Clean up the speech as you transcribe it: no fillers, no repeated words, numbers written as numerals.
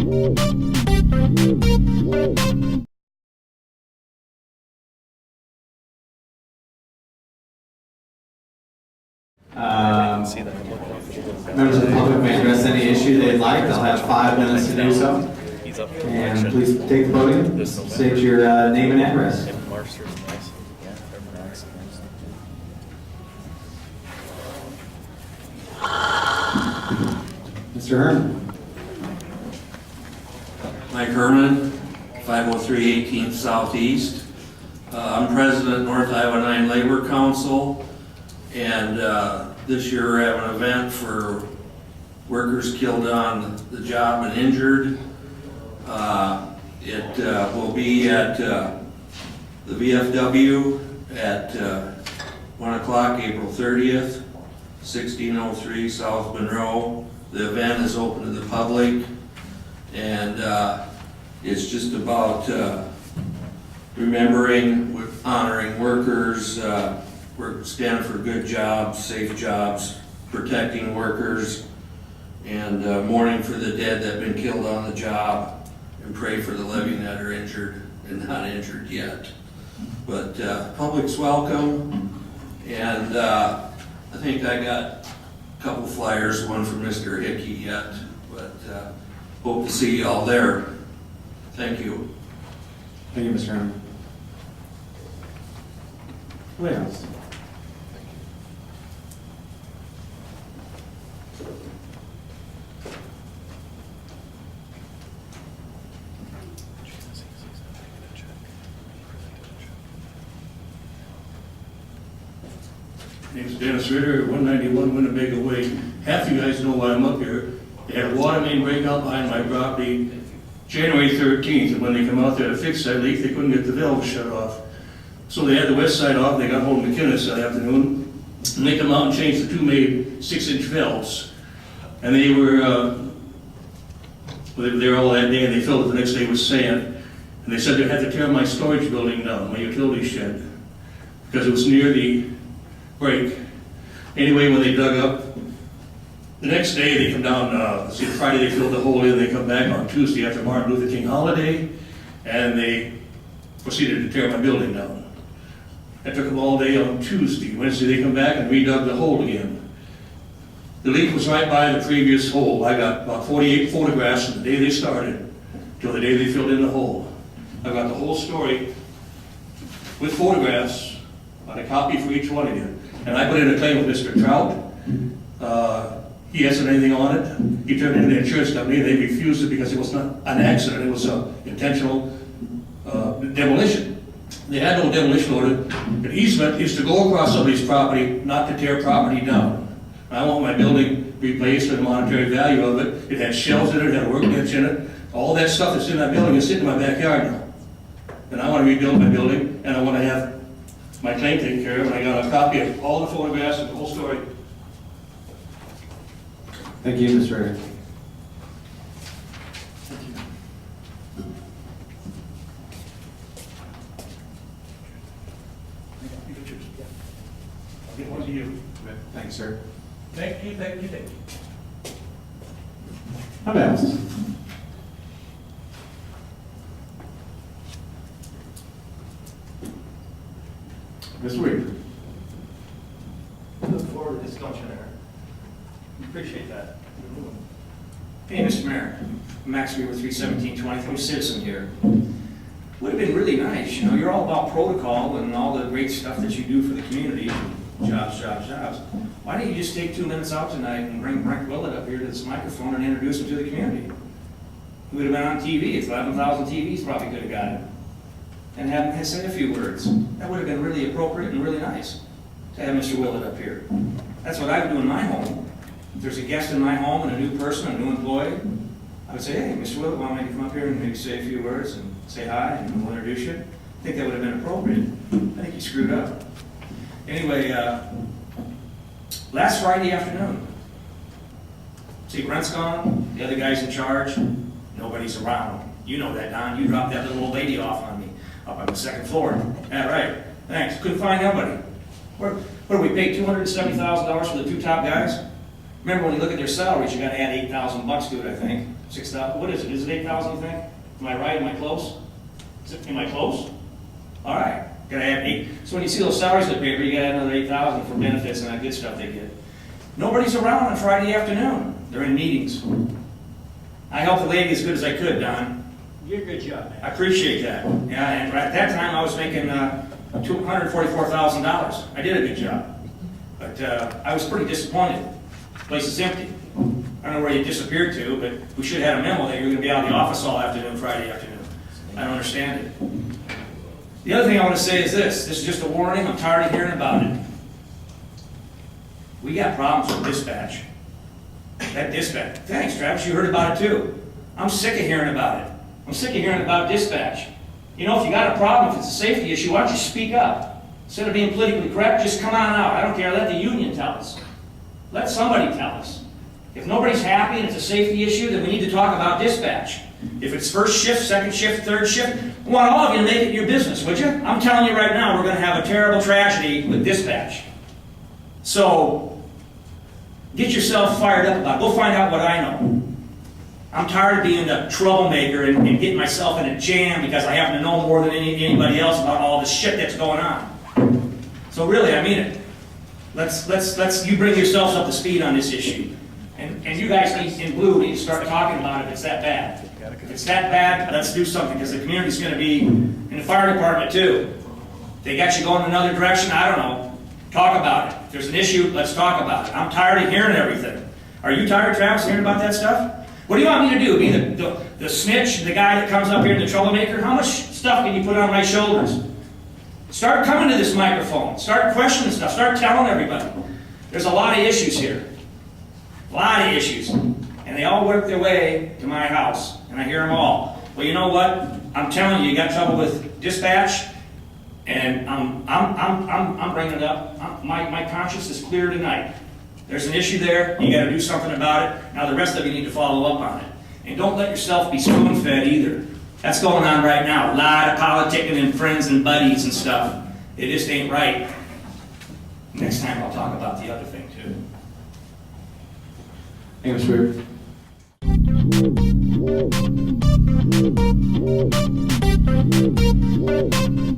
Members of the public may address any issue they'd like. They'll have 5 minutes to do so. And please take the podium, state your name and address. Mr. Herman. Mike Herman, 503 18th Southeast. I'm president North Iowa 9 Labor Council, and this year we're having an event for workers killed on the job and injured. It will be at the VFW at 1 o'clock, April 30th, 1603 South Monroe. The event is open to the public, and it's just about remembering, honoring workers, standing for good jobs, safe jobs, protecting workers, and mourning for the dead that have been killed on the job, and pray for the living that are injured and not injured yet. But public's welcome, and I think I got a couple flyers, one from Mr. Hickey yet, but hope to see you all there. Thank you. Thank you, Mr. Herman. Who else? Name's Dennis Ritter, 191 Winnebago Way. Half you guys know why I'm up here. They had a water main break out behind my property January 13th, and when they come out there to fix that leak, they couldn't get the valve shut off. So they had the west side off, they got hold of McKinnis that afternoon, and they come out and changed the 2 made 6-inch valves. And they were there all that day, and they filled it the next day with sand. And they said they had to tear my storage building down, my utility shed, because it was near the break. Anyway, when they dug up, the next day they come down, Friday they filled the hole in, they come back on Tuesday after Martin Luther King holiday, and they proceeded to tear my building down. It took them all day on Tuesday. Wednesday they come back and redug the hole again. The leak was right by the previous hole. I got about 48 photographs from the day they started till the day they filled in the hole. I got the whole story with photographs on a copy for each one of you. And I put in a claim with Mr. Trout. He hasn't anything on it. He turned it into the insurance company. They refused it because it was not an accident. It was an intentional demolition. They had no demolition order. The easement is to go across somebody's property, not to tear property down. I want my building replaced for the monetary value of it. It had shelves in it, it had a workbench in it. All that stuff that's in that building is sitting in my backyard now. And I want to rebuild my building, and I want to have my claim taken care of, and I got a copy of all the photographs and the whole story. Thank you, Mr. Ritter. I'll get one to you. Thank you, sir. Thank you, thank you, thank you. How else? Mr. Weaver. Look forward to this, don't you, Mayor? Appreciate that. Hey, Mr. Mayor, Max Weaver, 31723, citizen here. Would have been really nice, you know, you're all about protocol and all the great stuff that you do for the community, jobs, jobs, jobs. Why don't you just take 2 minutes out tonight and bring Brent Willett up here to this microphone and introduce him to the community? He would have been on TV, it's 11,000 TVs probably could have got him. And have him say a few words. That would have been really appropriate and really nice to have Mr. Willett up here. That's what I would do in my home. If there's a guest in my home and a new person, a new employee, I would say, hey, Mr. Willett, why don't you come up here and maybe say a few words and say hi and we'll introduce you. I think that would have been appropriate. I think you screwed up. Anyway, last Friday afternoon, see, Brent's gone, the other guy's in charge, nobody's around. You know that, Don. You dropped that little old lady off on me up on the 2nd floor. Yeah, right. Thanks. Couldn't find nobody. What do we pay, $270,000 for the 2 top guys? Remember, when you look at their salaries, you gotta add $8,000 to it, I think. 6,000, what is it? Is it 8,000, you think? Am I right? Am I close? Am I close? All right, gotta add 8. So when you see those salaries in the paper, you gotta add another 8,000 for benefits and that good stuff they get. Nobody's around on Friday afternoon. They're in meetings. I helped the lady as good as I could, Don. You did a good job, man. I appreciate that. Yeah, and at that time, I was making $244,000. I did a good job. But I was pretty disappointed. The place is empty. I don't know where you disappeared to, but we should have had a memo that you were going to be out of the office all afternoon, Friday afternoon. I don't understand it. The other thing I want to say is this. This is just a warning. I'm tired of hearing about it. We got problems with dispatch. That dispatch. Thanks, Travis. You heard about it too. I'm sick of hearing about it. I'm sick of hearing about dispatch. You know, if you got a problem, if it's a safety issue, why don't you speak up? Instead of being politically correct, just come on out. I don't care. Let the union tell us. Let somebody tell us. If nobody's happy and it's a safety issue, then we need to talk about dispatch. If it's first shift, second shift, third shift, I want all of you to make it your business, would you? I'm telling you right now, we're going to have a terrible tragedy with dispatch. So, get yourself fired up about it. Go find out what I know. I'm tired of being the troublemaker and getting myself in a jam because I happen to know more than anybody else about all the shit that's going on. So really, I mean it. You bring yourselves up to speed on this issue. And you guys in blue need to start talking about it if it's that bad. If it's that bad, let's do something, because the community's going to be in the fire department too. They got you going in another direction, I don't know. Talk about it. If there's an issue, let's talk about it. I'm tired of hearing everything. Are you tired, Travis, of hearing about that stuff? What do you want me to do? Be the snitch, the guy that comes up here and the troublemaker? How much stuff can you put on my shoulders? Start coming to this microphone. Start questioning stuff. Start telling everybody. There's a lot of issues here. A lot of issues. And they all work their way to my house. And I hear them all. Well, you know what? I'm telling you, you got trouble with dispatch. And I'm bringing it up. My conscience is clear tonight. There's an issue there. You got to do something about it. Now the rest of you need to follow up on it. And don't let yourself be spoon-fed either. That's going on right now. A lot of politicking and friends and buddies and stuff. It just ain't right. Next time I'll talk about the other thing too. Hey, Mr. Weir.